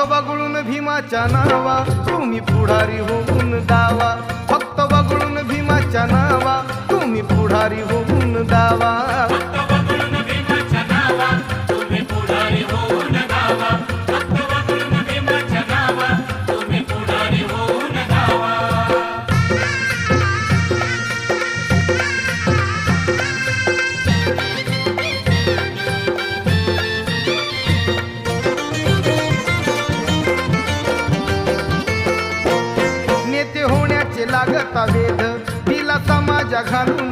वगळून भीमाच्या नावा तुम्ही पुढारी होऊन दावा, फक्त वगळून भीमाच्या नावा तुम्ही पुढारी होऊन दावा. नेते होण्याचे लागता वेध, दिला समाजा घालून